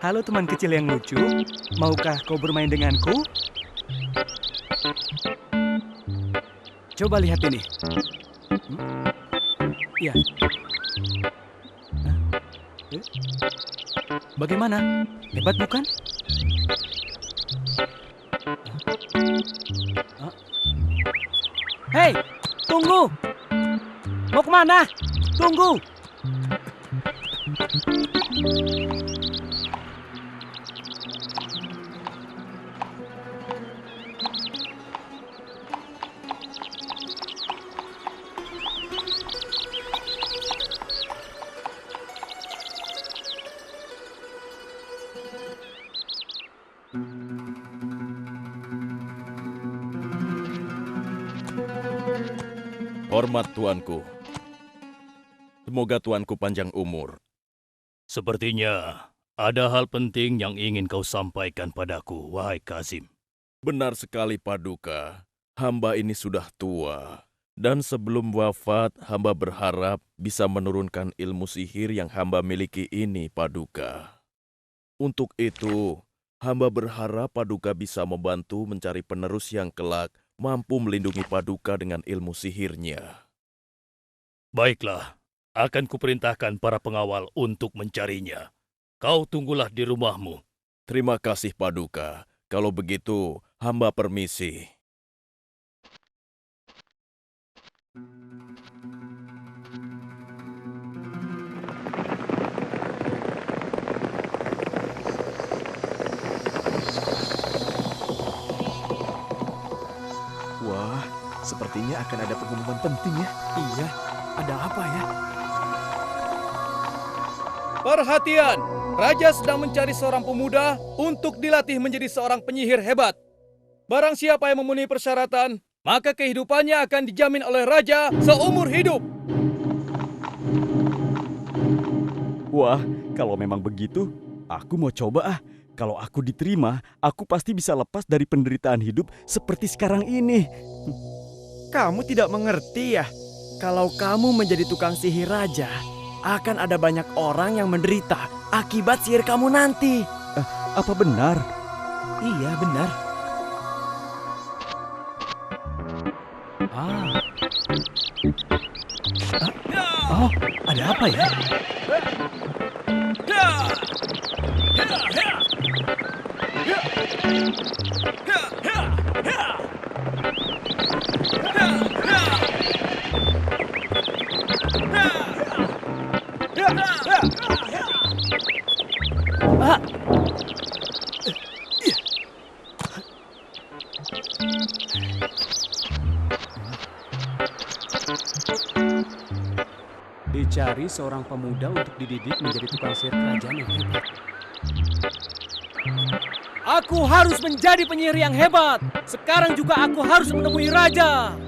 Halo teman kecil yang lucu, maukah kau bermain denganku? Coba lihat ini. Ya. Bagaimana? Hebat bukan? Hei, tunggu! Mau kemana? Tunggu! Hormat tuanku. Semoga tuanku panjang umur. Sepertinya ada hal penting yang ingin kau sampaikan padaku, wahai Kazim. Benar sekali Paduka. Hamba ini sudah tua. Dan sebelum wafat, hamba berharap bisa menurunkan ilmu sihir yang hamba miliki ini, Paduka. Untuk itu, hamba berharap Paduka bisa membantu mencari penerus yang kelak mampu melindungi Paduka dengan ilmu sihirnya. Baiklah, akan kuperintahkan para pengawal untuk mencarinya. Kau tunggulah di rumahmu. Terima kasih Paduka. Kalau begitu, hamba permisi. Wah, sepertinya akan ada pengumuman penting ya. Iya, ada apa ya? Perhatian! Raja sedang mencari seorang pemuda untuk dilatih menjadi seorang penyihir hebat. Barang siapa yang memenuhi persyaratan, maka kehidupannya akan dijamin oleh Raja seumur hidup. Wah, kalau memang begitu, aku mau coba ah. Kalau aku diterima, aku pasti bisa lepas dari penderitaan hidup seperti sekarang ini. Kamu tidak mengerti ya? Kalau kamu menjadi tukang sihir raja, akan ada banyak orang yang menderita akibat sihir kamu nanti. Apa benar? Iya, benar. Oh, ada apa ya? Dicari seorang pemuda untuk dididik menjadi tukang sihir kerajaan yang hebat. Aku harus menjadi penyihir yang hebat. Sekarang juga aku harus menemui Raja.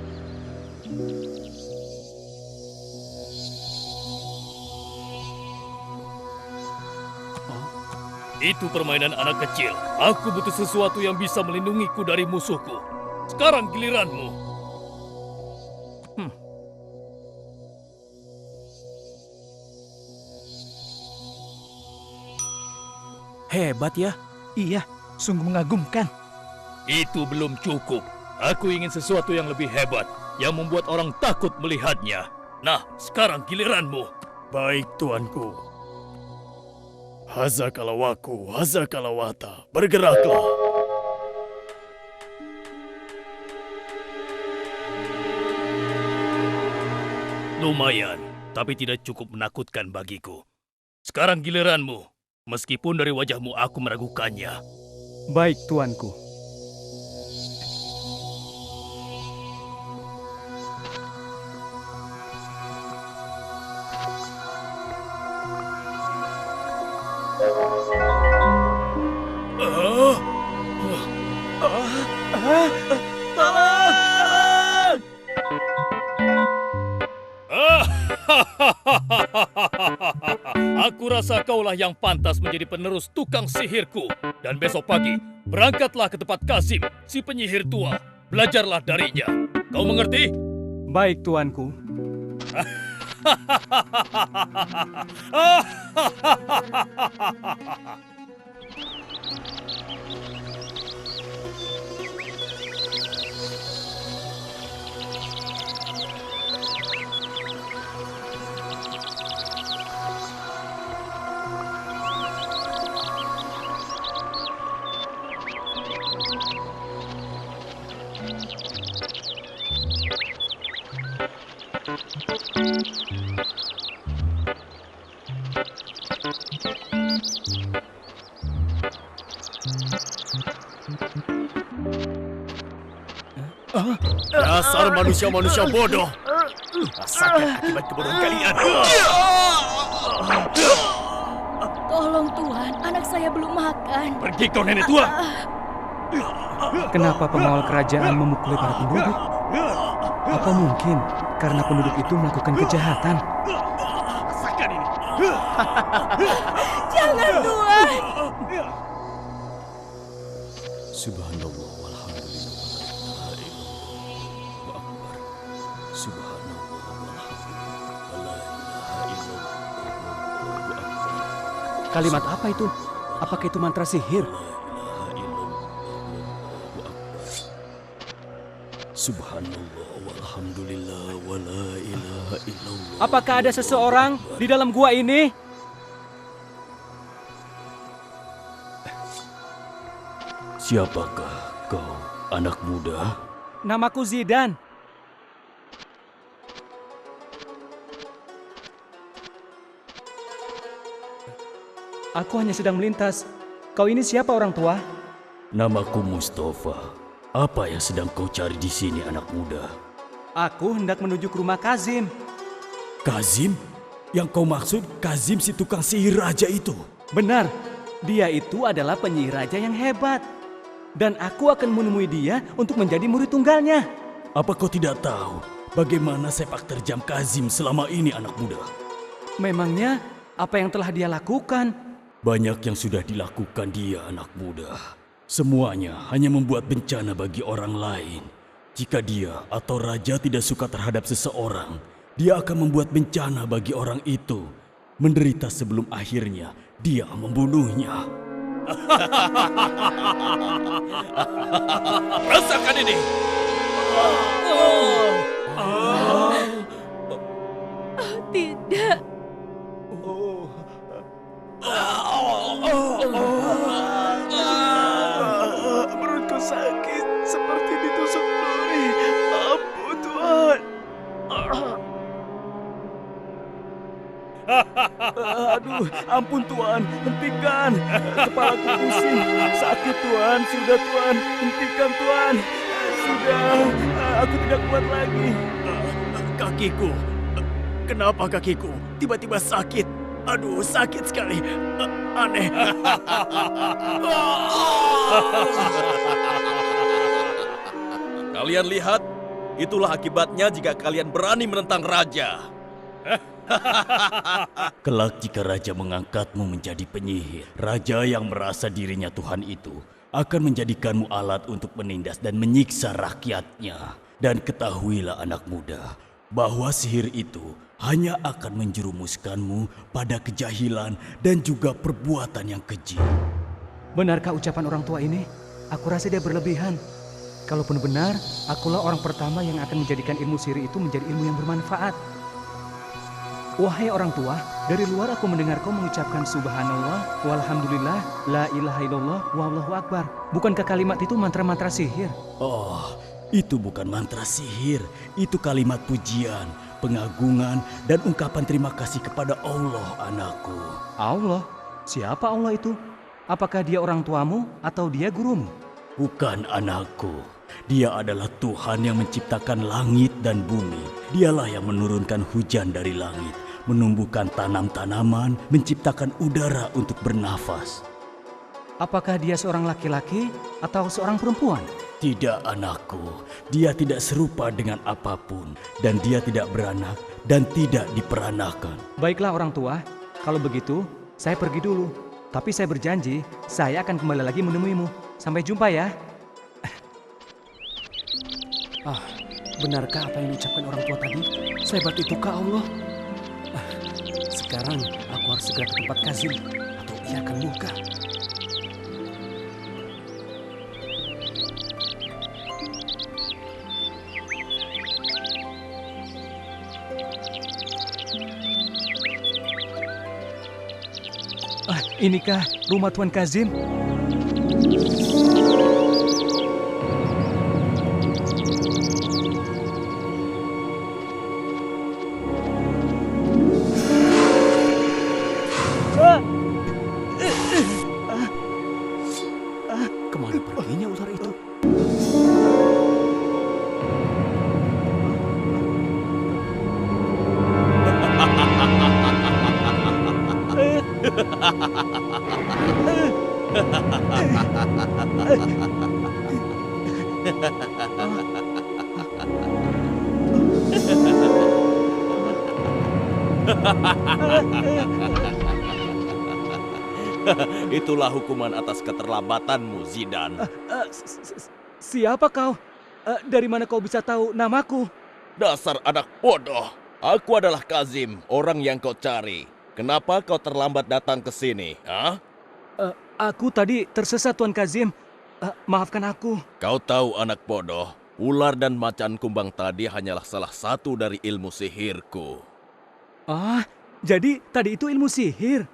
Itu permainan anak kecil. Aku butuh sesuatu yang bisa melindungiku dari musuhku. Sekarang giliranmu. Hebat ya? Iya, sungguh mengagumkan. Itu belum cukup. Aku ingin sesuatu yang lebih hebat, yang membuat orang takut melihatnya. Nah, sekarang giliranmu. Baik, tuanku. Hazakalawaku, hazakalawata, bergeraklah. Lumayan, tapi tidak cukup menakutkan bagiku. Sekarang giliranmu. Meskipun dari wajahmu aku meragukannya. Baik, tuanku. Aku rasa kaulah yang pantas menjadi penerus tukang sihirku. Dan besok pagi, berangkatlah ke tempat Kazim, si penyihir tua. Belajarlah darinya. Kau mengerti? Baik, tuanku. Dasar manusia-manusia bodoh. Rasakan akibat kebodohan kalian. Tolong Tuhan, anak saya belum makan. Pergi kau nenek tua! Kenapa pengawal kerajaan memukuli para penduduk? Apa mungkin karena penduduk itu melakukan kejahatan? Rasakan ini! Jangan Tuhan! Subhanallah walhamdulillah. La ilaha akbar. Subhanallah walhamdulillah. La ilaha illallah. Kalimat apa itu? Apakah itu mantra sihir? Subhanallah walhamdulillah wa la ilaha illallah. Apakah ada seseorang di dalam gua ini? Siapakah kau, anak muda? Namaku Zidan. Aku hanya sedang melintas. Kau ini siapa, orang tua? Namaku Mustafa. Apa yang sedang kau cari di sini, anak muda? Aku hendak menuju ke rumah Kazim. Kazim? Yang kau maksud Kazim si tukang sihir raja itu? Benar, dia itu adalah penyihir raja yang hebat. Dan aku akan menemui dia untuk menjadi murid tunggalnya. Apa kau tidak tahu bagaimana sepak terjam Kazim selama ini, anak muda? Memangnya apa yang telah dia lakukan? Banyak yang sudah dilakukan dia, anak muda. Semuanya hanya membuat bencana bagi orang lain. Jika dia atau raja tidak suka terhadap seseorang, dia akan membuat bencana bagi orang itu. Menderita sebelum akhirnya dia membunuhnya. Rasakan ini! Tidak. Perutku sakit seperti ditusuk duri. Ampun Tuhan. Aduh, ampun Tuhan, hentikan. Kepalaku pusing, sakit Tuhan. Sudah Tuhan, hentikan Tuhan. Sudah, aku tidak kuat lagi. Kakiku. Kenapa kakiku tiba-tiba sakit? Aduh, sakit sekali. Aneh. Kalian lihat, itulah akibatnya jika kalian berani menentang raja. Kelak jika raja mengangkatmu menjadi penyihir, raja yang merasa dirinya Tuhan itu akan menjadikanmu alat untuk menindas dan menyiksa rakyatnya. Dan ketahuilah anak muda, bahwa sihir itu hanya akan menjerumuskanmu pada kejahilan dan juga perbuatan yang keji. Benarkah ucapan orang tua ini? Aku rasa dia berlebihan. Kalaupun benar, akulah orang pertama yang akan menjadikan ilmu sihir itu menjadi ilmu yang bermanfaat. Wahai orang tua, dari luar aku mendengar kau mengucapkan subhanallah, walhamdulillah, la ilaha illallah, wallahu akbar. Bukankah kalimat itu mantra-mantra sihir? Oh, itu bukan mantra sihir, itu kalimat pujian, pengagungan, dan ungkapan terima kasih kepada Allah, anakku. Allah? Siapa Allah itu? Apakah dia orang tuamu atau dia gurumu? Bukan, anakku. Dia adalah Tuhan yang menciptakan langit dan bumi. Dialah yang menurunkan hujan dari langit, menumbuhkan tanam-tanaman, menciptakan udara untuk bernafas. Apakah dia seorang laki-laki atau seorang perempuan? Tidak, anakku. Dia tidak serupa dengan apapun, dan dia tidak beranak dan tidak diperanakan. Baiklah orang tua, kalau begitu saya pergi dulu. Tapi saya berjanji, saya akan kembali lagi menemuimu. Sampai jumpa ya. Benarkah apa yang diucapkan orang tua tadi? Sehebat itukah Allah? Sekarang aku harus segera ke tempat Kazim atau ia akan murka. Inikah rumah Tuan Kazim? Kemana perginya ular itu? Itulah hukuman atas keterlambatanmu, Zidan. Siapa kau? Dari mana kau bisa tahu namaku? Dasar anak bodoh. Aku adalah Kazim, orang yang kau cari. Kenapa kau terlambat datang ke sini? Hah? Aku tadi tersesat, Tuan Kazim. Maafkan aku. Kau tahu, anak bodoh, ular dan macan kumbang tadi hanyalah salah satu dari ilmu sihirku. Jadi tadi itu ilmu sihir?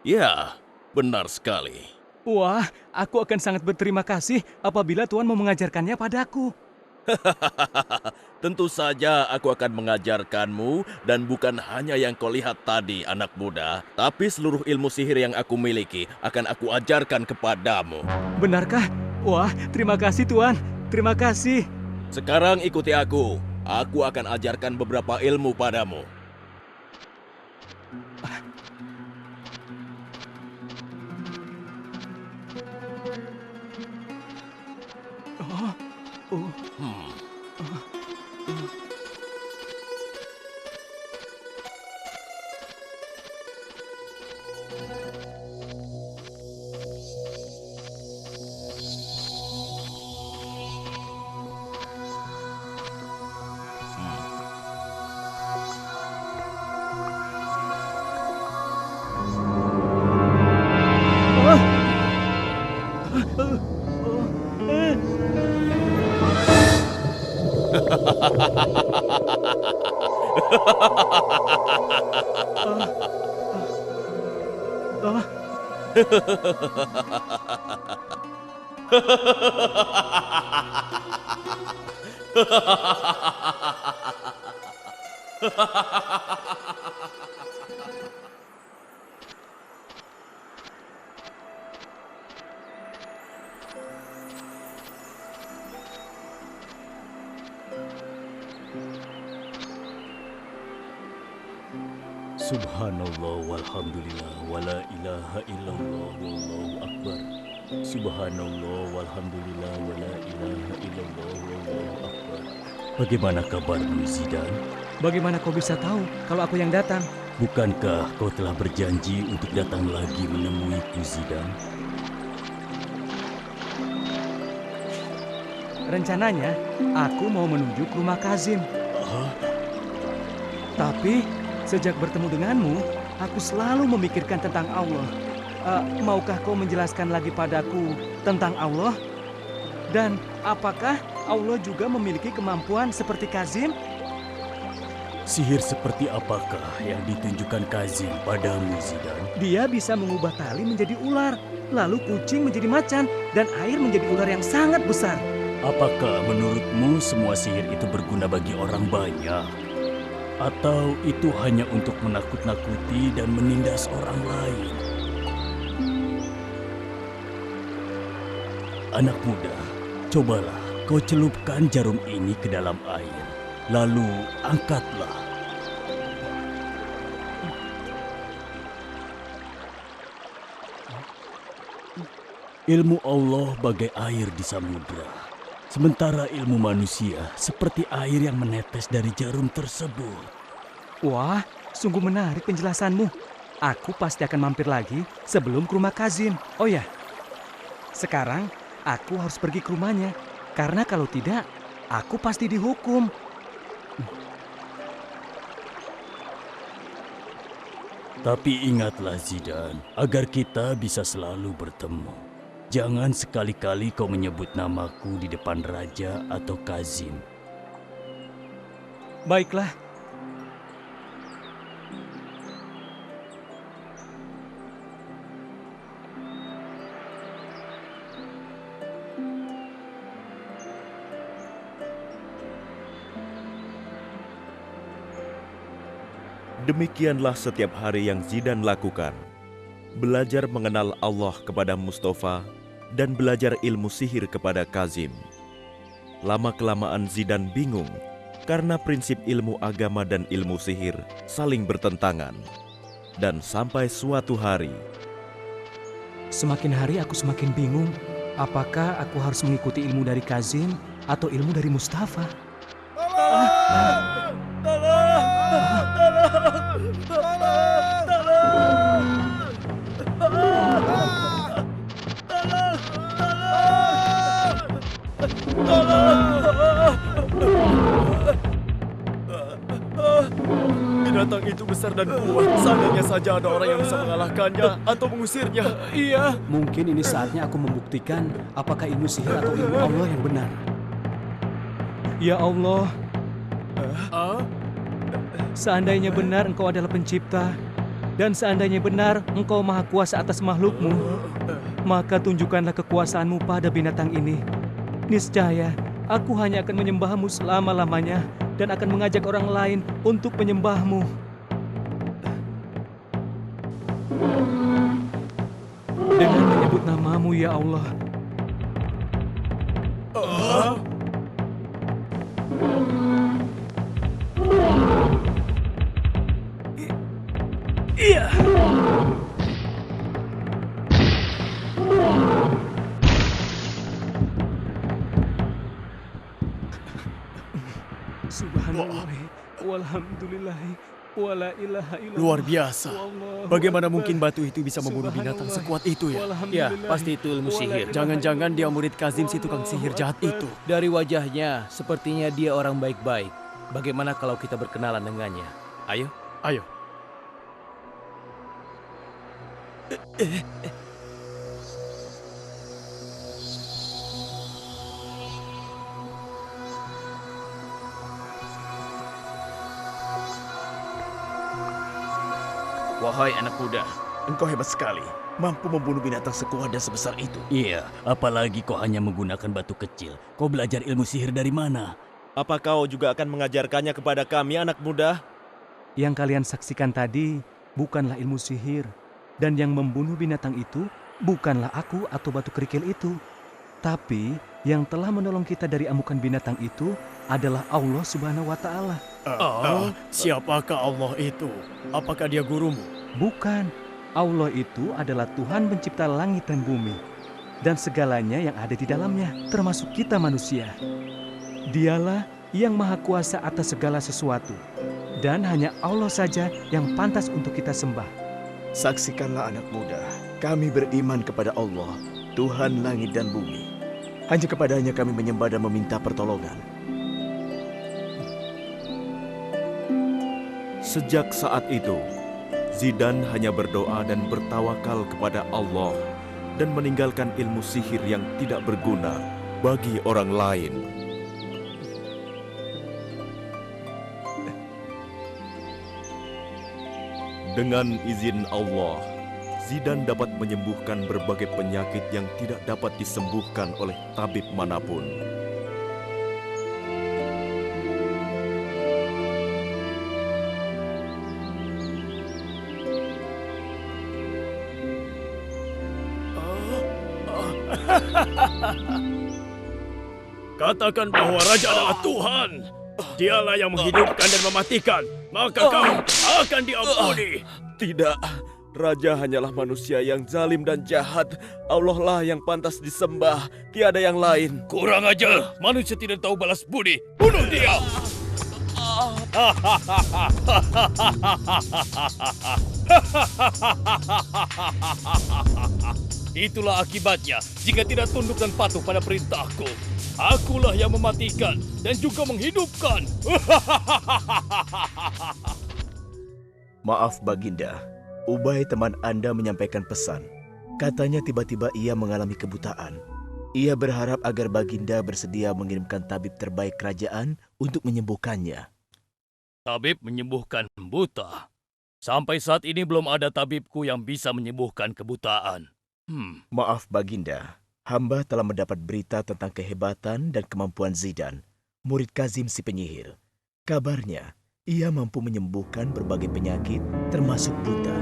Ya, benar sekali. Wah, aku akan sangat berterima kasih apabila Tuan mau mengajarkannya padaku. Tentu saja aku akan mengajarkanmu, dan bukan hanya yang kau lihat tadi, anak muda, tapi seluruh ilmu sihir yang aku miliki akan aku ajarkan kepadamu. Benarkah? Wah, terima kasih Tuan. Terima kasih. Sekarang ikuti aku. Aku akan ajarkan beberapa ilmu padamu. Subhanallah walhamdulillah wala ilaha illallah wallahu akbar. Subhanallah walhamdulillah wala ilaha illallah wallahu akbar. Bagaimana kabarmu, Zidan? Bagaimana kau bisa tahu kalau aku yang datang? Bukankah kau telah berjanji untuk datang lagi menemuiku, Zidan? Rencananya, aku mau menuju ke rumah Kazim. Tapi, sejak bertemu denganmu, aku selalu memikirkan tentang Allah. Maukah kau menjelaskan lagi padaku tentang Allah? Dan apakah Allah juga memiliki kemampuan seperti Kazim? Sihir seperti apakah yang ditunjukkan Kazim padamu, Zidan? Dia bisa mengubah tali menjadi ular, lalu kucing menjadi macan, dan air menjadi ular yang sangat besar. Apakah menurutmu semua sihir itu berguna bagi orang banyak? Atau itu hanya untuk menakut-nakuti dan menindas orang lain? Anak muda, cobalah kau celupkan jarum ini ke dalam air, lalu angkatlah. Ilmu Allah bagai air di samudra, sementara ilmu manusia seperti air yang menetes dari jarum tersebut. Wah, sungguh menarik penjelasanmu. Aku pasti akan mampir lagi sebelum ke rumah Kazim. Oh ya, sekarang aku harus pergi ke rumahnya. Karena kalau tidak, aku pasti dihukum. Tapi ingatlah Zidan, agar kita bisa selalu bertemu. Jangan sekali-kali kau menyebut namaku di depan Raja atau Kazim. Baiklah. Demikianlah setiap hari yang Zidan lakukan. Belajar mengenal Allah kepada Mustafa dan belajar ilmu sihir kepada Kazim. Lama-kelamaan Zidan bingung karena prinsip ilmu agama dan ilmu sihir saling bertentangan. Dan sampai suatu hari, Semakin hari aku semakin bingung. Apakah aku harus mengikuti ilmu dari Kazim atau ilmu dari Mustafa? Binatang itu besar dan kuat. Seandainya saja ada orang yang bisa mengalahkannya atau mengusirnya. Iya. Mungkin ini saatnya aku membuktikan apakah ilmu sihir atau ilmu Allah yang benar. Ya Allah, seandainya benar Engkau adalah pencipta, dan seandainya benar Engkau maha kuasa atas makhlukmu, maka tunjukkanlah kekuasaanmu pada binatang ini. Niscaya, aku hanya akan menyembahmu selama-lamanya dan akan mengajak orang lain untuk menyembahmu. Dengan menyebut namamu, ya Allah. Iya. Subhanallah, walhamdulillah, wala ilaha illallah. Luar biasa. Bagaimana mungkin batu itu bisa membunuh binatang sekuat itu ya? Ya, pasti itu ilmu sihir. Jangan-jangan dia murid Kazim si tukang sihir jahat itu. Dari wajahnya, sepertinya dia orang baik-baik. Bagaimana kalau kita berkenalan dengannya? Ayo. Ayo. Wahai anak muda, engkau hebat sekali. Mampu membunuh binatang sekuat dan sebesar itu. Iya, apalagi kau hanya menggunakan batu kecil. Kau belajar ilmu sihir dari mana? apa kau juga akan mengajarkannya kepada kami, anak muda? Yang kalian saksikan tadi bukanlah ilmu sihir. Dan yang membunuh binatang itu bukanlah aku atau batu kerikil itu. Tapi yang telah menolong kita dari amukan binatang itu adalah Allah Subhanahu wa Ta'ala. Siapakah Allah itu? Apakah dia gurumu? Bukan. Allah itu adalah Tuhan pencipta langit dan bumi dan segalanya yang ada di dalamnya, termasuk kita manusia. Dialah yang maha kuasa atas segala sesuatu dan hanya Allah saja yang pantas untuk kita sembah. Saksikanlah anak muda, kami beriman kepada Allah, Tuhan langit dan bumi. Hanya kepadanya kami menyembah dan meminta pertolongan. Sejak saat itu, Zidan hanya berdoa dan bertawakal kepada Allah dan meninggalkan ilmu sihir yang tidak berguna bagi orang lain. Dengan izin Allah, Zidan dapat menyembuhkan berbagai penyakit yang tidak dapat disembuhkan oleh tabib manapun. Katakan bahwa Raja adalah Tuhan. Dialah yang menghidupkan dan mematikan. Maka kau akan diampuni. Tidak, Raja hanyalah manusia yang zalim dan jahat. Allah lah yang pantas disembah, tiada yang lain. Kurang ajar. Manusia tidak tahu balas budi. Bunuh dia. Itulah akibatnya jika tidak tunduk dan patuh pada perintahku. Akulah yang mematikan dan juga menghidupkan. Maaf Baginda, Ubay teman Anda menyampaikan pesan. Katanya tiba-tiba ia mengalami kebutaan. Ia berharap agar Baginda bersedia mengirimkan tabib terbaik kerajaan untuk menyembuhkannya. Tabib menyembuhkan buta. Sampai saat ini belum ada tabibku yang bisa menyembuhkan kebutaan. Maaf Baginda, hamba telah mendapat berita tentang kehebatan dan kemampuan Zidan, murid Kazim si penyihir. Kabarnya, ia mampu menyembuhkan berbagai penyakit, termasuk buta.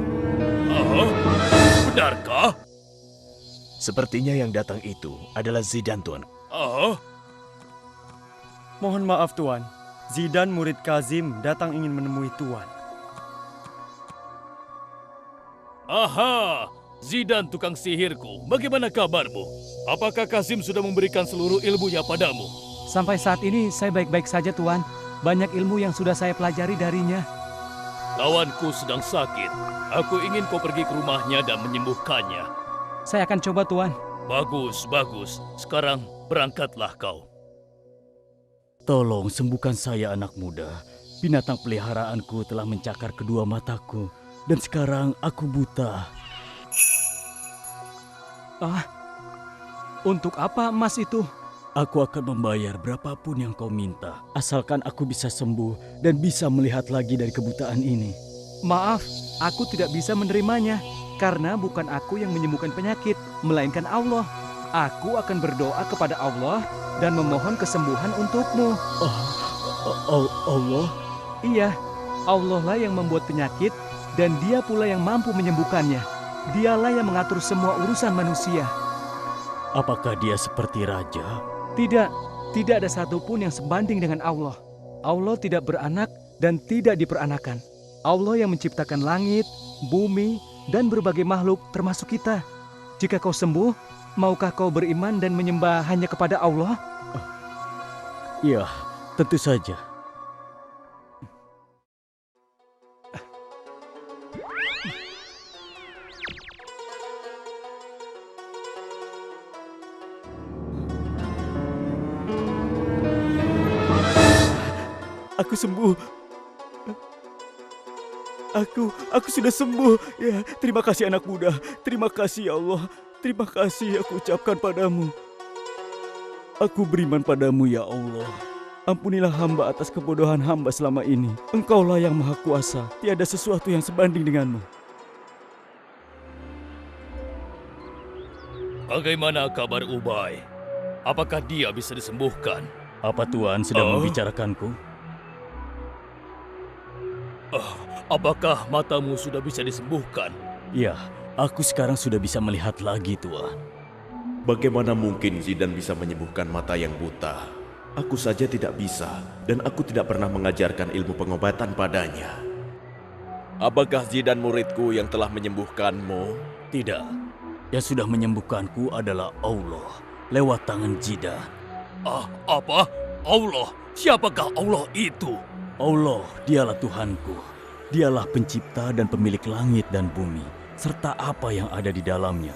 Benarkah? Sepertinya yang datang itu adalah Zidan, Tuan. Mohon maaf, Tuan. Zidan, murid Kazim, datang ingin menemui Tuan. Aha, Zidan tukang sihirku, bagaimana kabarmu? Apakah Kazim sudah memberikan seluruh ilmunya padamu? Sampai saat ini saya baik-baik saja, Tuan. Banyak ilmu yang sudah saya pelajari darinya. Kawanku sedang sakit. Aku ingin kau pergi ke rumahnya dan menyembuhkannya. Saya akan coba, Tuan. Bagus, bagus. Sekarang berangkatlah kau. Tolong sembuhkan saya, anak muda. Binatang peliharaanku telah mencakar kedua mataku, dan sekarang aku buta. Untuk apa emas itu? Aku akan membayar berapapun yang kau minta, asalkan aku bisa sembuh dan bisa melihat lagi dari kebutaan ini. Maaf, aku tidak bisa menerimanya. Karena bukan aku yang menyembuhkan penyakit, melainkan Allah. Aku akan berdoa kepada Allah dan memohon kesembuhan untukmu. Allah? Iya, Allah lah yang membuat penyakit dan Dia pula yang mampu menyembuhkannya. Dialah yang mengatur semua urusan manusia. Apakah dia seperti raja? Tidak ada satupun yang sebanding dengan Allah. Allah tidak beranak dan tidak diperanakan. Allah yang menciptakan langit, bumi, dan berbagai makhluk termasuk kita. Jika kau sembuh, maukah kau beriman dan menyembah hanya kepada Allah? Ya, tentu saja. Aku sembuh. Aku sudah sembuh. Ya, terima kasih anak muda. Terima kasih ya Allah. Terima kasih aku ucapkan padamu. Aku beriman padamu ya Allah. Ampunilah hamba atas kebodohan hamba selama ini. Engkaulah yang maha kuasa. Tiada sesuatu yang sebanding denganmu. Bagaimana kabar Ubay? Apakah dia bisa disembuhkan? Apa Tuan sedang membicarakanku? Apakah matamu sudah bisa disembuhkan? Ya, aku sekarang sudah bisa melihat lagi, Tuan. Bagaimana mungkin Zidan bisa menyembuhkan mata yang buta? Aku saja tidak bisa, dan aku tidak pernah mengajarkan ilmu pengobatan padanya. Apakah Zidan muridku yang telah menyembuhkanmu? Tidak. Yang sudah menyembuhkanku adalah Allah lewat tangan Zidan. Apa? Allah? Siapakah Allah itu? Allah, dialah Tuhanku. Dialah pencipta dan pemilik langit dan bumi, serta apa yang ada di dalamnya.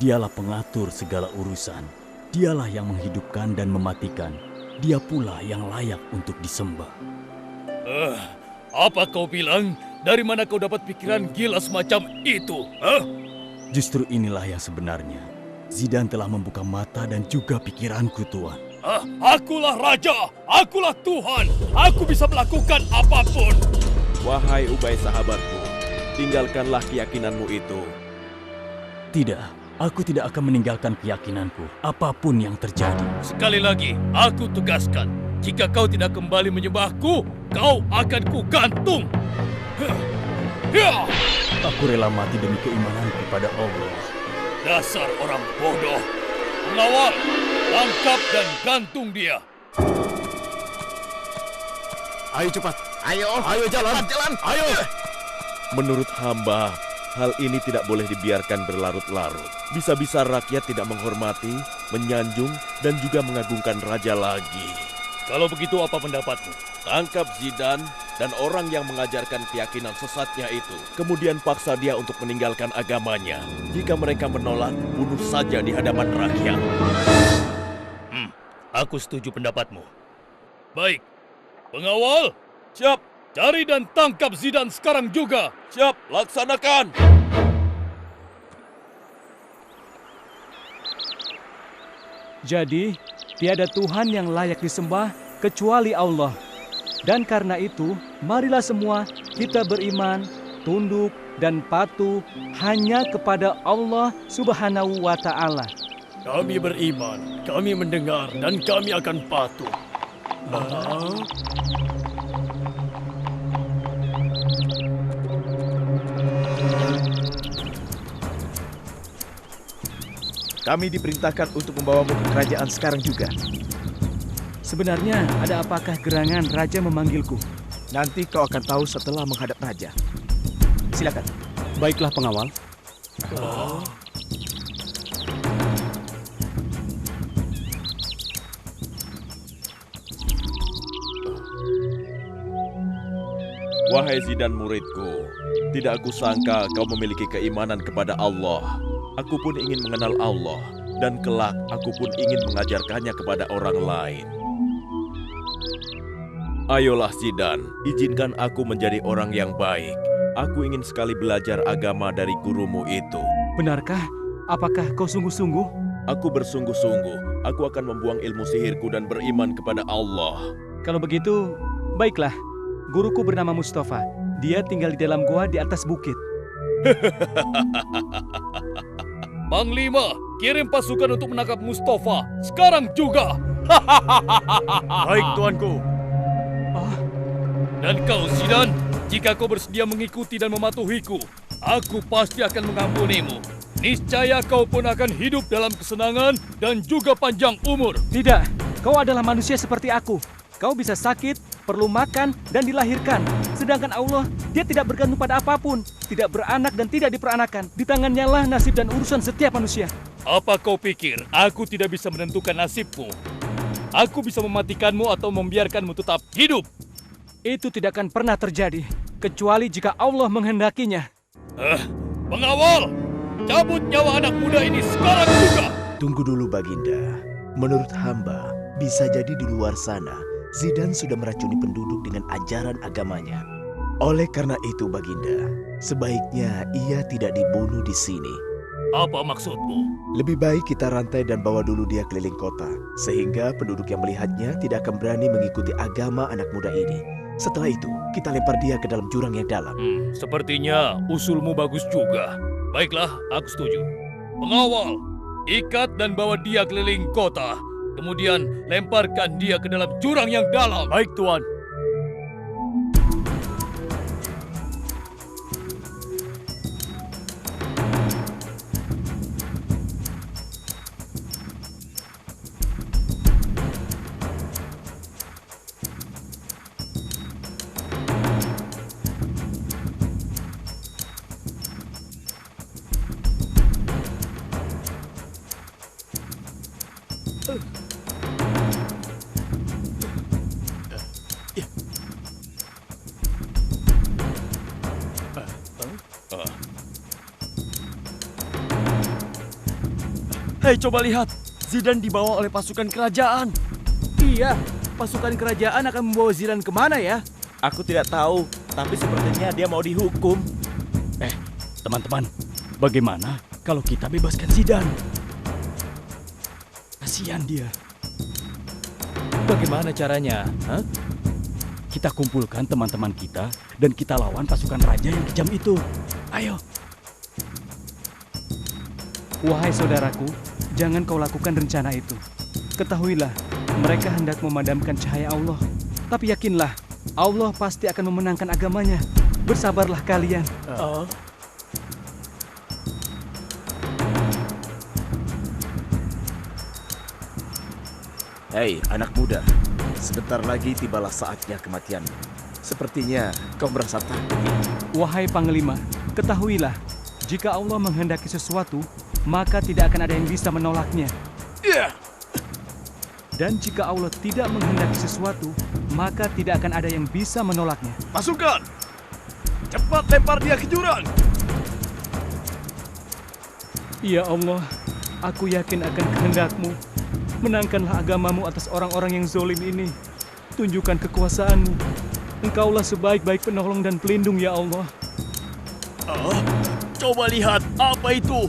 Dialah pengatur segala urusan. Dialah yang menghidupkan dan mematikan. Dia pula yang layak untuk disembah. Apa kau bilang? Dari mana kau dapat pikiran gila semacam itu? Justru inilah yang sebenarnya. Zidan telah membuka mata dan juga pikiranku, Tuan. Akulah raja, akulah Tuhan. Aku bisa melakukan apapun. Wahai Ubay sahabatku, tinggalkanlah keyakinanmu itu. Tidak, aku tidak akan meninggalkan keyakinanku, apapun yang terjadi. Sekali lagi, aku tegaskan, jika kau tidak kembali menyembahku, kau akan kugantung. Aku rela mati demi keimananku pada Allah. Dasar orang bodoh. Pengawal, tangkap dan gantung dia. Ayo cepat. Ayo jalan. Ayo. Menurut hamba, hal ini tidak boleh dibiarkan berlarut-larut. Bisa-bisa rakyat tidak menghormati, menyanjung, dan juga mengagungkan raja lagi. Kalau begitu apa pendapatmu? Tangkap Zidan dan orang yang mengajarkan keyakinan sesatnya itu. Kemudian paksa dia untuk meninggalkan agamanya. Jika mereka menolak, bunuh saja di hadapan rakyat. Aku setuju pendapatmu. Baik, pengawal, Siap, cari dan tangkap Zidane sekarang juga. siap, laksanakan. Jadi, tiada Tuhan yang layak disembah kecuali Allah. Dan karena itu, marilah semua kita beriman, tunduk, dan patuh hanya kepada Allah Subhanahu wa Ta'ala. Kami beriman, kami mendengar, dan kami akan patuh. Kami diperintahkan untuk membawamu ke kerajaan sekarang juga. Sebenarnya, ada apakah gerangan Raja memanggilku? Nanti kau akan tahu setelah menghadap Raja. Silakan. Baiklah pengawal. Wahai Zidane muridku, tidak aku sangka kau memiliki keimanan kepada Allah. Aku pun ingin mengenal Allah, dan kelak aku pun ingin mengajarkannya kepada orang lain. Ayolah Zidane, izinkan aku menjadi orang yang baik. Aku ingin sekali belajar agama dari gurumu itu. Benarkah? Apakah kau sungguh-sungguh? Aku bersungguh-sungguh, aku akan membuang ilmu sihirku dan beriman kepada Allah. Kalau begitu, baiklah. Guruku bernama Mustafa. Dia tinggal di dalam goa di atas bukit. Panglima, kirim pasukan untuk menangkap Mustafa sekarang juga. Baik, tuanku. Dan kau, Zidane, jika kau bersedia mengikuti dan mematuhiku, aku pasti akan mengampunimu. Niscaya kau pun akan hidup dalam kesenangan dan juga panjang umur. Tidak, kau adalah manusia seperti aku. Kau bisa sakit, perlu makan, dan dilahirkan. Sedangkan Allah, dia tidak bergantung pada apapun. Tidak beranak dan tidak diperanakan. Di tangannya lah nasib dan urusan setiap manusia. Apa kau pikir aku tidak bisa menentukan nasibmu? Aku bisa mematikanmu atau membiarkanmu tetap hidup. Itu tidak akan pernah terjadi, kecuali jika Allah menghendakinya. Pengawal, cabut nyawa anak muda ini sekarang juga. Tunggu dulu Baginda. Menurut hamba, bisa jadi di luar sana, Zidane sudah meracuni penduduk dengan ajaran agamanya. Oleh karena itu Baginda, sebaiknya ia tidak dibunuh di sini. Apa maksudmu? Lebih baik kita rantai dan bawa dulu dia keliling kota, sehingga penduduk yang melihatnya tidak akan berani mengikuti agama anak muda ini. Setelah itu, kita lempar dia ke dalam jurang yang dalam. Sepertinya usulmu bagus juga. Baiklah, aku setuju. Pengawal, ikat dan bawa dia keliling kota. Kemudian lemparkan dia ke dalam jurang yang dalam. Baik, tuan. Hei, coba lihat. Zidane dibawa oleh pasukan kerajaan. Iya, pasukan kerajaan akan membawa Zidane kemana ya? Aku tidak tahu, tapi sepertinya dia mau dihukum. Teman-teman, bagaimana kalau kita bebaskan Zidane? Kasihan dia. Bagaimana caranya? Kita kumpulkan teman-teman kita dan kita lawan pasukan raja yang kejam itu. Ayo. Wahai saudaraku, jangan kau lakukan rencana itu. Ketahuilah, mereka hendak memadamkan cahaya Allah. Tapi yakinlah, Allah pasti akan memenangkan agamanya. Bersabarlah kalian. Hei anak muda, sebentar lagi tibalah saatnya kematianmu. Sepertinya kau merasa takut ya? Wahai Panglima, ketahuilah, jika Allah menghendaki sesuatu, maka tidak akan ada yang bisa menolaknya. Dan jika Allah tidak menghendaki sesuatu, maka tidak akan ada yang bisa menolaknya. Pasukan! Cepat lempar dia ke jurang! Ya Allah, aku yakin akan kehendak-Mu. menangkanlah agamamu atas orang-orang yang zolim ini. Tunjukkan kekuasaanmu. Engkaulah sebaik-baik penolong dan pelindung ya Allah. Coba lihat, apa itu?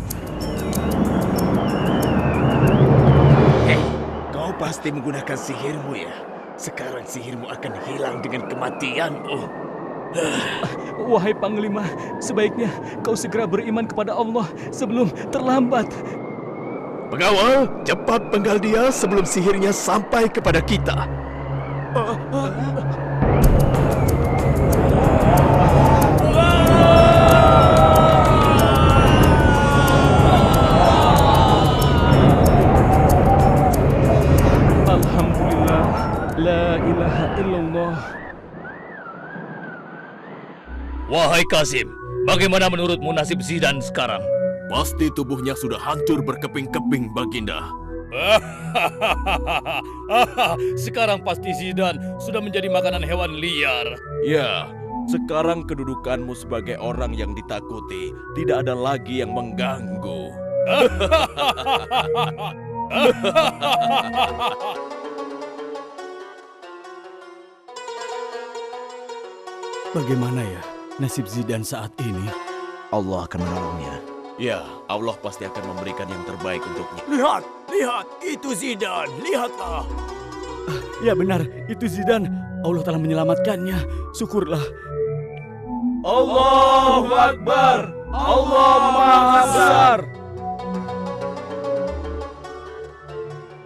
Kau pasti menggunakan sihirmu ya? Sekarang sihirmu akan hilang dengan kematianmu. Wahai Panglima, sebaiknya kau segera beriman kepada Allah sebelum terlambat. Pengawal, cepat penggal dia sebelum sihirnya sampai kepada kita. Alhamdulillah, la ilaha illallah. Wahai Kazim, bagaimana menurutmu nasib Zidan sekarang? Pasti tubuhnya sudah hancur berkeping-keping, Baginda. Sekarang pasti Zidan sudah menjadi makanan hewan liar. Ya, sekarang kedudukanmu sebagai orang yang ditakuti tidak ada lagi yang mengganggu. Bagaimana ya nasib Zidan saat ini? Allah akan menolongnya. Ya, Allah pasti akan memberikan yang terbaik untuknya. Lihat, lihat, itu Zidan, lihatlah. Ya benar, itu Zidan. Allah telah menyelamatkannya. Syukurlah. Allahu Akbar. Allah Maha Besar.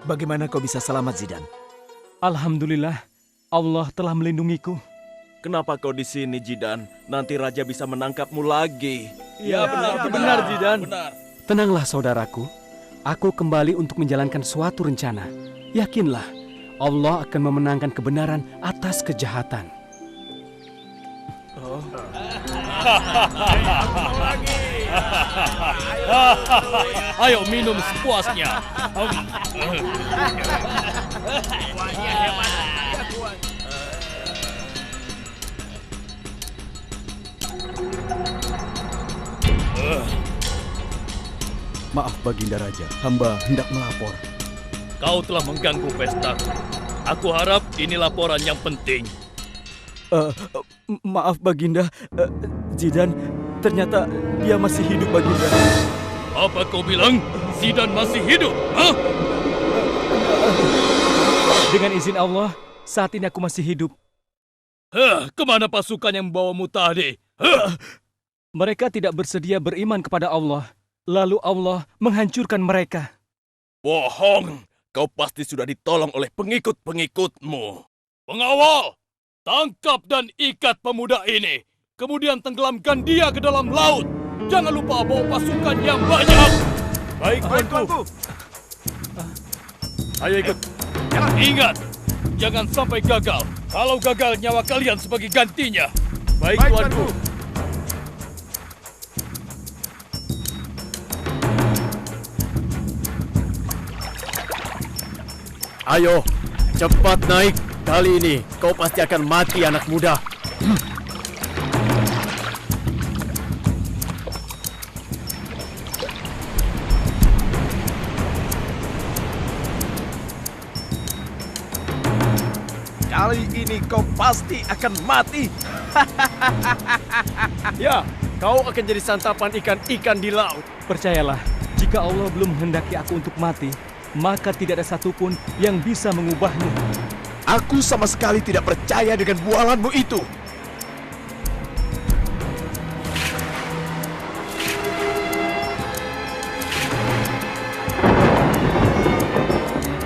Bagaimana kau bisa selamat, Zidan? Alhamdulillah, Allah telah melindungiku. Kenapa kau di sini, Zidan? Nanti raja bisa menangkapmu lagi. Ya, benar Zidan. Tenanglah saudaraku, aku kembali untuk menjalankan suatu rencana. Yakinlah, Allah akan memenangkan kebenaran atas kejahatan. Ayo minum sepuasnya. Maaf Baginda Raja, hamba hendak melapor. Kau telah mengganggu pestaku. Aku harap ini laporan yang penting. Maaf Baginda, Zidan, ternyata dia masih hidup Baginda. Apa kau bilang? Zidan masih hidup? Hah? Dengan izin Allah, saat ini aku masih hidup. Kemana pasukan yang membawamu tadi? Mereka tidak bersedia beriman kepada Allah. Lalu Allah menghancurkan mereka. Bohong! Kau pasti sudah ditolong oleh pengikut-pengikutmu. Pengawal! Tangkap dan ikat pemuda ini. Kemudian tenggelamkan dia ke dalam laut. Jangan lupa bawa pasukan yang banyak. Baik, Tuanku. Ayo ikut. Ingat, jangan sampai gagal. Kalau gagal, nyawa kalian sebagai gantinya. Baik, Tuanku. Ayo, cepat naik. Kali ini kau pasti akan mati, anak muda. Kali ini kau pasti akan mati. Ya, kau akan jadi santapan ikan-ikan di laut. Percayalah, jika Allah belum menghendaki aku untuk mati, maka tidak ada satupun yang bisa mengubahnya. Aku sama sekali tidak percaya dengan bualanmu itu.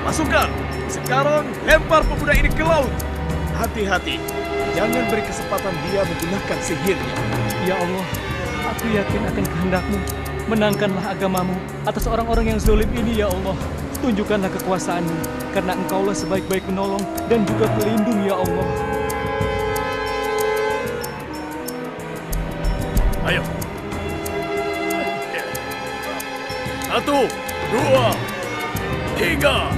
Pasukan, sekarang lempar pemuda ini ke laut. Hati-hati, jangan beri kesempatan dia menggunakan sihirnya. Ya Allah, aku yakin akan kehendak-Mu. Menangkanlah agamamu atas orang-orang yang zalim ini ya Allah. Tunjukkanlah kekuasaan-Mu, karena Engkaulah sebaik-baik penolong dan juga pelindung ya Allah. Ayo. 1, 2, 3.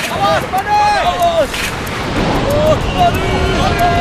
Awas, badai! Awas! Lari! Lari!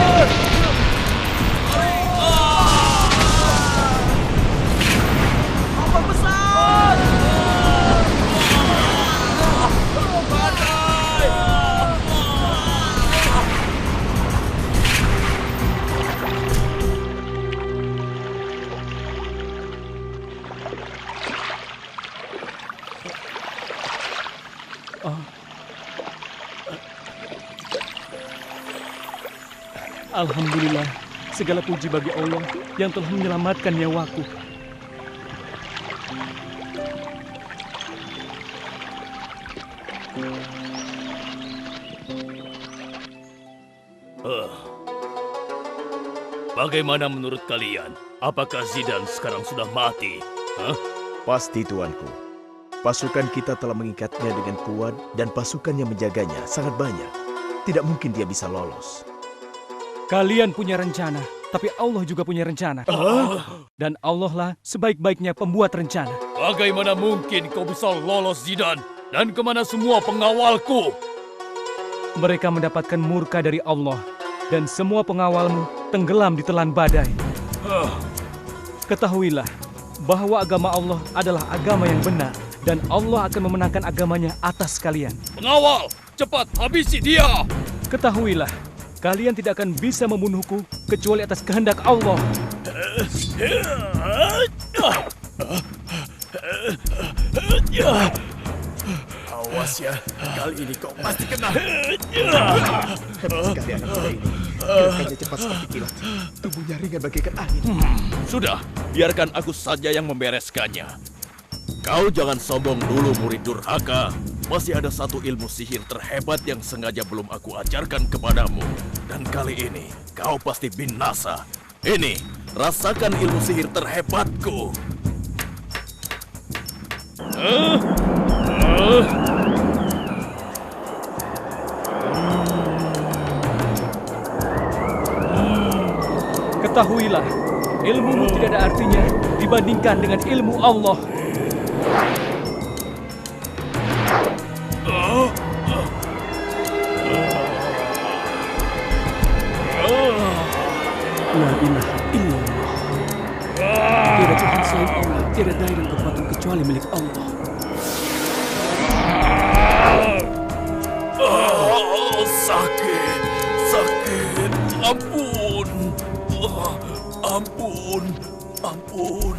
Alhamdulillah, segala puji bagi Allah yang telah menyelamatkan nyawaku. Bagaimana menurut kalian? Apakah Zidane sekarang sudah mati? Pasti, tuanku. Pasukan kita telah mengikatnya dengan kuat dan pasukan yang menjaganya sangat banyak. Tidak mungkin dia bisa lolos. Kalian punya rencana, tapi Allah juga punya rencana. Dan Allah lah sebaik-baiknya pembuat rencana. Bagaimana mungkin kau bisa lolos, Zidane? Dan kemana semua pengawalku? Mereka mendapatkan murka dari Allah, dan semua pengawalmu tenggelam di telan badai. Ketahuilah bahwa agama Allah adalah agama yang benar, dan Allah akan memenangkan agamanya atas kalian. Pengawal, cepat habisi dia! Ketahuilah, kalian tidak akan bisa membunuhku kecuali atas kehendak Allah. Awas ya, kali ini kau pasti kena. Hebat sekali anak muda ini. Gerakannya cepat seperti kilat. Tubuhnya ringan bagaikan angin. Sudah, biarkan aku saja yang membereskannya. Kau jangan sombong dulu, murid durhaka. Masih ada satu ilmu sihir terhebat yang sengaja belum aku ajarkan kepadamu. Dan kali ini, kau pasti binasa. Ini, rasakan ilmu sihir terhebatku. Ketahuilah, ilmumu tidak ada artinya dibandingkan dengan ilmu Allah. La ilaha illallah. Tiada Tuhan selain Allah, tiada daya dan kekuatan kecuali milik Allah. Sakit, sakit, ampun, ampun, ampun.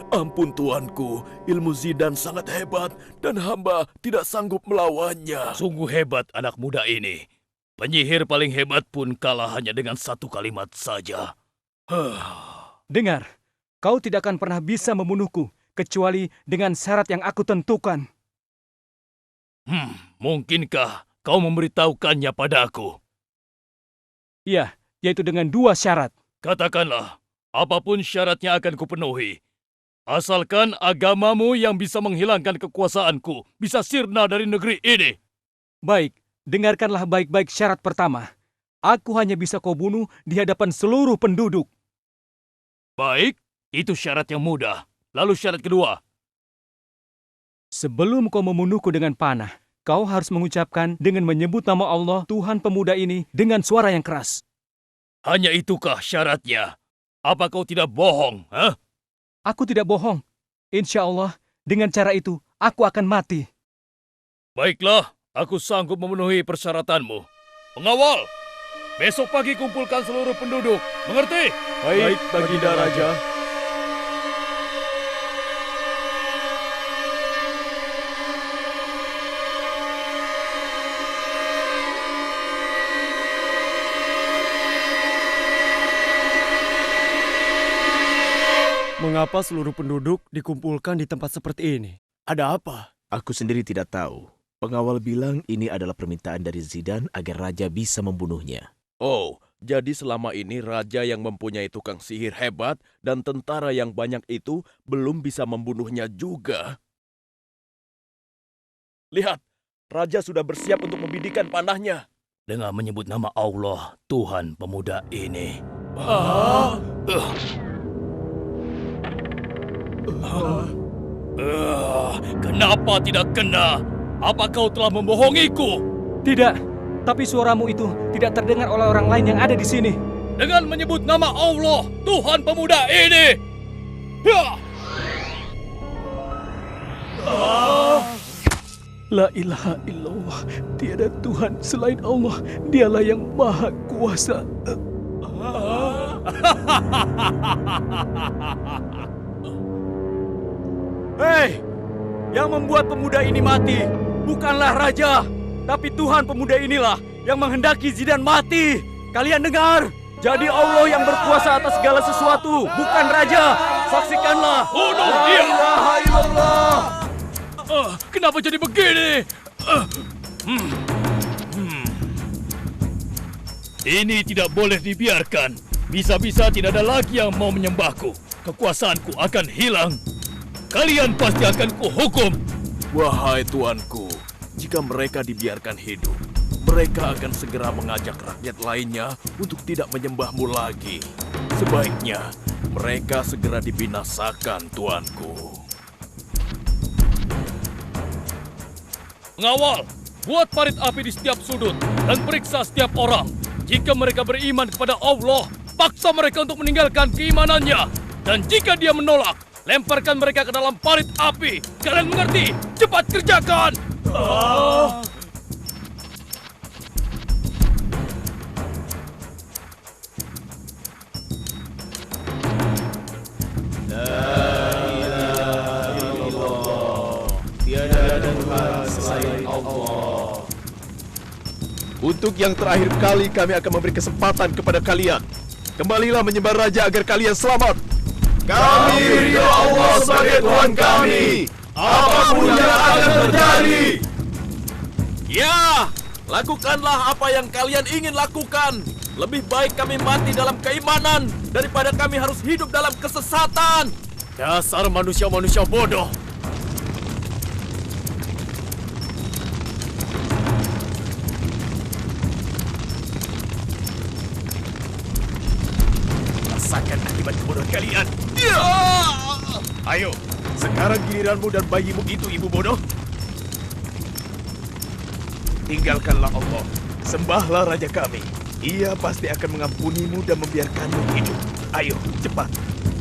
Ampun tuanku, ilmu Zidane sangat hebat dan hamba tidak sanggup melawannya. Sungguh hebat anak muda ini. Penyihir paling hebat pun kalah hanya dengan satu kalimat saja. Dengar, kau tidak akan pernah bisa membunuhku kecuali dengan syarat yang aku tentukan. Mungkinkah kau memberitahukannya padaku? Iya, yaitu dengan 2 syarat. Katakanlah, apapun syaratnya akan kupenuhi. Asalkan agamamu yang bisa menghilangkan kekuasaanku bisa sirna dari negeri ini. Baik, dengarkanlah baik-baik syarat pertama. Aku hanya bisa kau bunuh di hadapan seluruh penduduk. Baik, itu syarat yang mudah. Lalu syarat kedua. Sebelum kau membunuhku dengan panah, kau harus mengucapkan dengan menyebut nama Allah, Tuhan pemuda ini, dengan suara yang keras. Hanya itukah syaratnya? Apa kau tidak bohong? Aku tidak bohong. Insya Allah, dengan cara itu, aku akan mati. Baiklah, aku sanggup memenuhi persyaratanmu. Pengawal, besok pagi kumpulkan seluruh penduduk. Mengerti? Baik, Baginda Raja. Mengapa seluruh penduduk dikumpulkan di tempat seperti ini? Ada apa? Aku sendiri tidak tahu. Pengawal bilang ini adalah permintaan dari Zidane agar raja bisa membunuhnya. Oh, jadi selama ini raja yang mempunyai tukang sihir hebat dan tentara yang banyak itu belum bisa membunuhnya juga. Lihat, raja sudah bersiap untuk membidikan panahnya. Dengan menyebut nama Allah, Tuhan pemuda ini. Kenapa tidak kena? Apa kau telah membohongiku? Tidak, tapi suaramu itu tidak terdengar oleh orang lain yang ada di sini. Dengan menyebut nama Allah, Tuhan pemuda ini. La ilaha illallah, tiada Tuhan selain Allah, dialah yang maha kuasa. Hei, yang membuat pemuda ini mati, bukanlah raja, tapi Tuhan pemuda inilah yang menghendaki Zidane mati. Kalian dengar? Jadi Allah yang berkuasa atas segala sesuatu, bukan raja. Saksikanlah. Bunuh La dia! ilaha illallah. Kenapa jadi begini? Ini tidak boleh dibiarkan. Bisa-bisa tidak ada lagi yang mau menyembahku. Kekuasaanku akan hilang. Kalian pasti akan kuhukum. Wahai tuanku, jika mereka dibiarkan hidup, mereka akan segera mengajak rakyat lainnya untuk tidak menyembahmu lagi. Sebaiknya mereka segera dibinasakan, tuanku. Pengawal, buat parit api di setiap sudut dan periksa setiap orang. Jika mereka beriman kepada Allah, paksa mereka untuk meninggalkan keimanannya. Dan jika dia menolak, lemparkan mereka ke dalam parit api. Kalian mengerti? Cepat kerjakan! Untuk yang terakhir kali kami akan memberi kesempatan kepada kalian. Kembalilah menyembah raja agar kalian selamat. Kami ridho Allah sebagai Tuhan kami. Apapun yang akan terjadi. Ya, lakukanlah apa yang kalian ingin lakukan. Lebih baik kami mati dalam keimanan daripada kami harus hidup dalam kesesatan. Dasar manusia-manusia bodoh. Rasakan akibat kebodohan kalian. Ayo, sekarang giliranmu dan bayimu itu, ibu bodoh. Tinggalkanlah Allah. Sembahlah raja kami. Ia pasti akan mengampunimu dan membiarkanmu hidup. Ayo, cepat.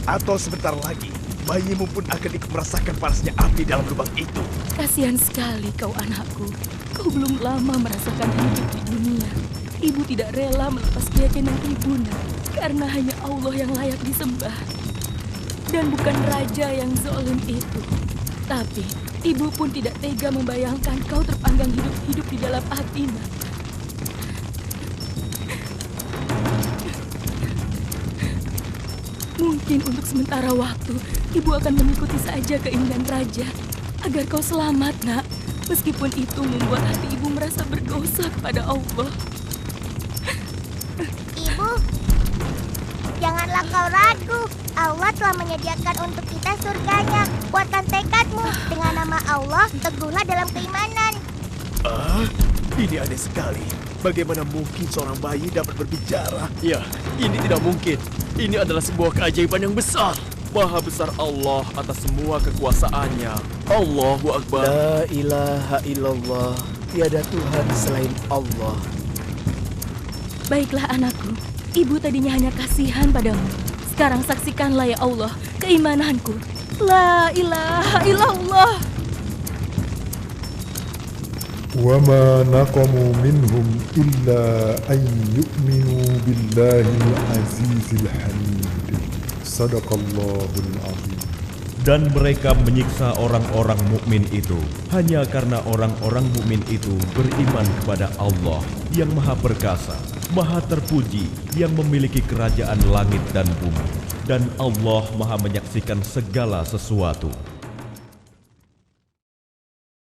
Atau sebentar lagi, bayimu pun akan ikut merasakan panasnya api dalam lubang itu. Kasihan sekali kau anakku. Kau belum lama merasakan hidup di dunia. Ibu tidak rela melepas keyakinan ibunda karena hanya Allah yang layak disembah. Dan bukan raja yang zalim itu. Tapi ibu pun tidak tega membayangkan kau terpanggang hidup-hidup di dalam api. Mungkin untuk sementara waktu, ibu akan mengikuti saja keinginan raja agar kau selamat, nak. Meskipun itu membuat hati ibu merasa berdosa kepada Allah. Ibu, janganlah kau ragu. Allah telah menyediakan untuk kita surganya. Kuatkan tekadmu. Dengan nama Allah, teguhlah dalam keimanan. Ini aneh sekali. Bagaimana mungkin seorang bayi dapat berbicara? Ya, ini tidak mungkin. Ini adalah sebuah keajaiban yang besar. Maha besar Allah atas semua kekuasaannya. Allahu Akbar. La ilaha illallah. Tiada Tuhan selain Allah. Baiklah anakku, ibu tadinya hanya kasihan padamu. Sekarang saksikanlah ya Allah keimananku. La ilaha illallah. وما نقموا منهم إلا أن يؤمنوا بالله العزيز الحميد صدق الله العظيم. Dan mereka menyiksa orang-orang mukmin itu hanya karena orang-orang mukmin itu beriman kepada Allah yang Maha Perkasa, Maha Terpuji, yang memiliki kerajaan langit dan bumi. Dan Allah Maha menyaksikan segala sesuatu.